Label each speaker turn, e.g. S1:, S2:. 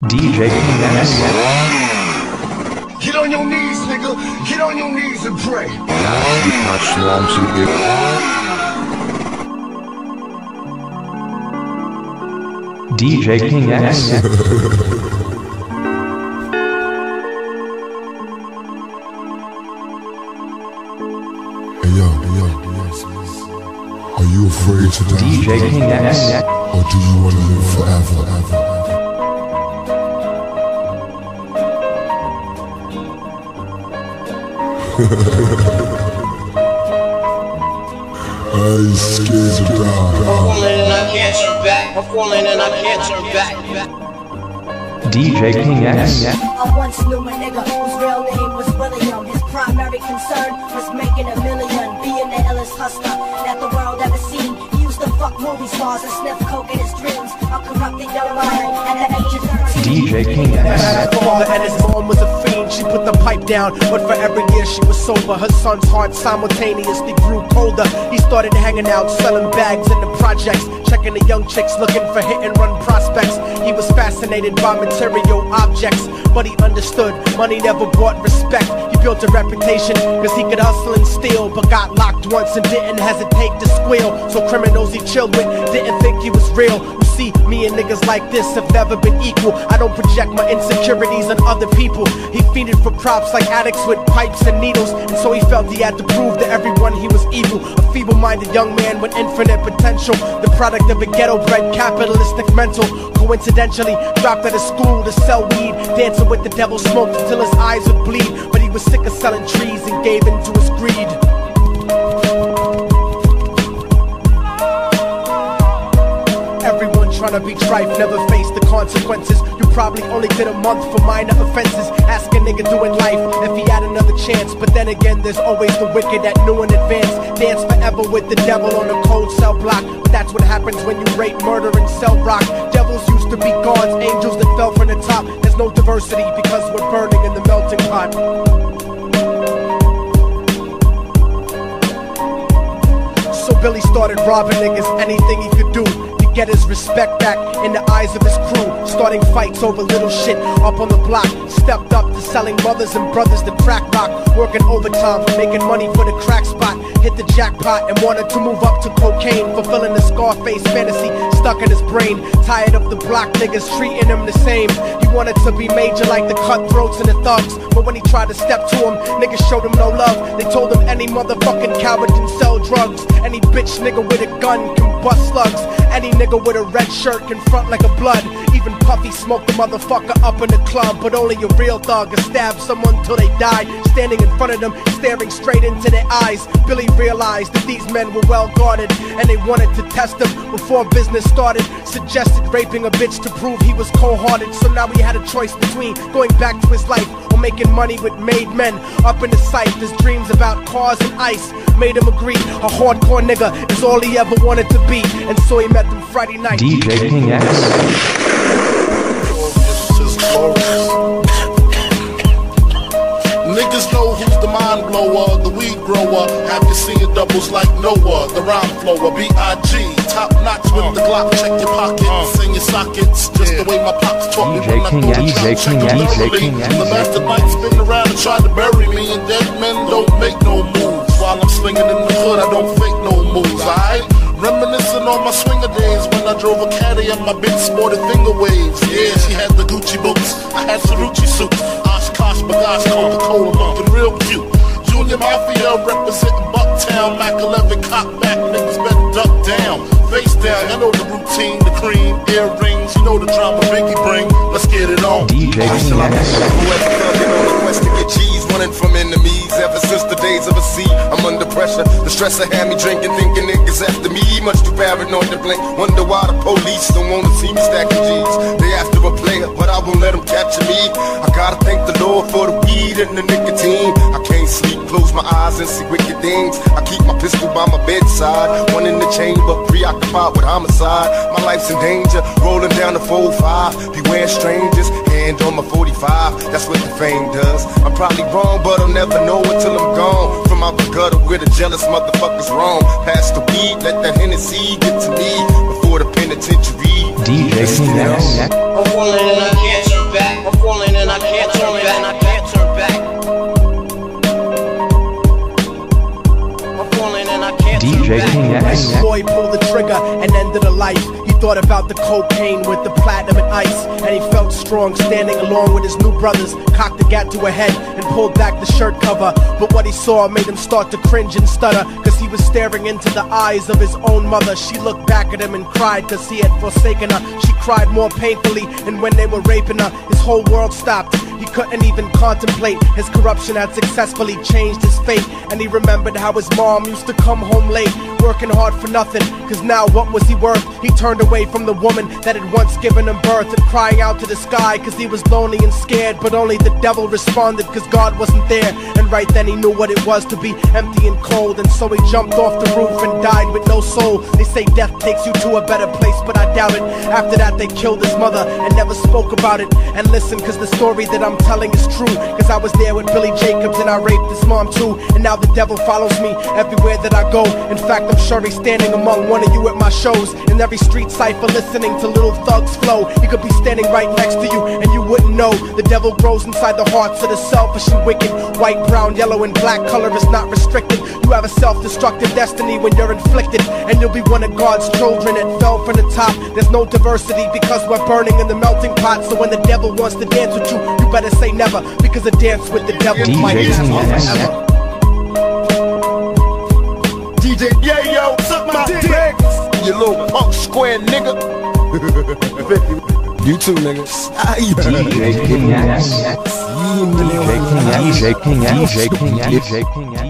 S1: DJ King.
S2: Get on your knees, nigga. Get on your knees and pray.
S1: DJ King X.
S3: Yo, are you afraid to die?
S1: DJ King X.
S3: Or do you want to live forever? I ain't scared to die.
S4: I'm falling and I can't turn back. I'm falling and I can't turn back.
S1: DJ King X.
S5: I once knew a nigga whose real name was William. His primary concern was making $1 million, being the illest hustler that the world ever seen. He used to fuck movie stars and sniff coke in his dreams. A corrupted young mind at the age of 13.
S1: DJ King X.
S6: Her father and his mom was a fiend. She put the pipe down, but for every year she was sober. Her son's heart simultaneously grew colder. He started hanging out, selling bags in the projects, checking the young chicks, looking for hit-and-run prospects. He was fascinated by material objects, but he understood money never brought respect. He built a reputation cause he could hustle and steal, but got locked once and didn't hesitate to squeal. So criminals he chilled with didn't think he was real. You see, me and niggas like this have never been equal. I don't project my insecurities on other people. He fiended for props like addicts with pipes and needles, and so he felt he had to prove to everyone he was evil. A feeble-minded young man with infinite potential, the product of a ghetto-bred capitalistic mental. Coincidentally, dropped out of school to sell weed, dancing with the devil, smoked until his eyes would bleed. But he was sick of selling trees and gave in to his greed. Everyone trying to be trife never faced the consequences. You probably only did a month for minor offenses. Ask a nigga doing life if he had another chance. But then again, there's always the wicked that knew in advance. Dance forever with the devil on a cold cell block. But that's what happens when you rape, murder, and sell rock. Devils used to be gods, angels that fell from the top. There's no diversity because we're burning in the melting pot. So Billy started robbing niggas, anything he could do to get his respect back in the eyes of his crew. Starting fights over little shit up on the block. Stepped up to selling mothers and brothers to crack rock. Working overtime, making money for the crack spot. Hit the jackpot and wanted to move up to cocaine. Fulfilling the Scarface fantasy stuck in his brain. Tired of the block niggas treating him the same. He wanted to be major like the cutthroats and the thugs. But when he tried to step to him, niggas showed him no love. They told him any motherfucking coward can sell drugs. Any bitch nigga with a gun can bust slugs. Any nigga with a red shirt can front like a blood. Even Puffy smoked the motherfucker up in the club. But only a real thug can stab someone till they die. Standing in front of them, staring straight into their eyes. Billy realized that these men were well guarded, and they wanted to test him before business started. Suggested raping a bitch to prove he was cold-hearted. So now he had a choice between going back to his life or making money with made men. Up in the sight, his dreams about cars and ice made him agree a hardcore nigga is all he ever wanted to be. And so he met them Friday night.
S1: DJ King X.
S7: Niggas know who's the mind blower, the weed grower. Have you seen doubles like Noah, the rhyme flower, B.I.G. Top notch with the Glock, check your pockets and your sockets. Just the way my pops taught me when I go to check it thoroughly. The bastard might spin around and try to bury me, and dead men don't make no moves. While I'm slinging in the hood, I don't fake no moves, alright? Reminiscing on my swinger days when I drove a caddy and my bitch sported finger waves. Yeah, she had the Gucci boots, I had Cerucci suits. Oshkosh, Bagash, Coca-Cola, looking real cute. Junior Mafia representing Bucktown, Mac 11 cock back, niggas better duck down. Face down, you know the routine, the cream, earrings, you know the drama Biggy bring. Let's get it on.
S1: DJ King X.
S2: Quest to get cheese, running from enemies. Ever since the days of a sea, I'm under pressure. The stress of had me drinking, thinking niggas after me. Much too paranoid to blink. Wonder why the police don't wanna see me stacking G's. They after a player, but I won't let them capture me. I gotta thank the Lord for the weed and the nicotine. I can't sleep, close my eyes and see wicked things. I keep my pistol by my bedside, one in the chamber, preoccupied with homicide. My life's in danger, rolling down the 4-5. Beware strangers, hand on my 45. That's what the fame does. I'm probably wrong, but I'll never know until I'm gone. From out the gutter where the jealous motherfuckers roam. Pass the weed, let that Hennessy get to me before the penitentiary.
S1: DJ King X.
S4: I'm falling and I can't turn
S6: trigger and ended a life. He thought about the cocaine with the platinum and ice, and he felt strong standing along with his new brothers. Cocked the gat to a head and pulled back the shirt cover, but what he saw made him start to cringe and stutter, cause he was staring into the eyes of his own mother. She looked back at him and cried cause he had forsaken her. She cried more painfully, and when they were raping her, his whole world stopped. He couldn't even contemplate. His corruption had successfully changed his fate, and he remembered how his mom used to come home late, working hard for nothing, cause now what was he worth? He turned away from the woman that had once given him birth, and crying out to the sky cause he was lonely and scared, but only the devil responded cause God wasn't there. And right then he knew what it was to be empty and cold, and so he jumped off the roof and died with no soul. They say death takes you to a better place, but I doubt it. After that they killed his mother and never spoke about it. And listen, cause the story that I'm telling is true, cause I was there with Billy Jacobs and I raped his mom too. And now the devil follows me everywhere that I go. In fact, I'm sure he's standing among one of you at my shows, in every street cipher listening to Little Thug's flow. He could be standing right next to you and you wouldn't know. The devil grows inside the hearts of the selfish and wicked. White, brown, yellow, and black color is not restricted. You have a self-destructive destiny when you're inflicted, and you'll be one of God's children that fell from the top. There's no diversity because we're burning in the melting pot. So when the devil wants to dance with you, you better say never, because a dance with the devil might last forever.
S2: DJ, yeah, yo, suck my dick, you little punk square nigga. You too, nigga.
S1: DJ King X. DJ King X. DJ King X. DJ King X.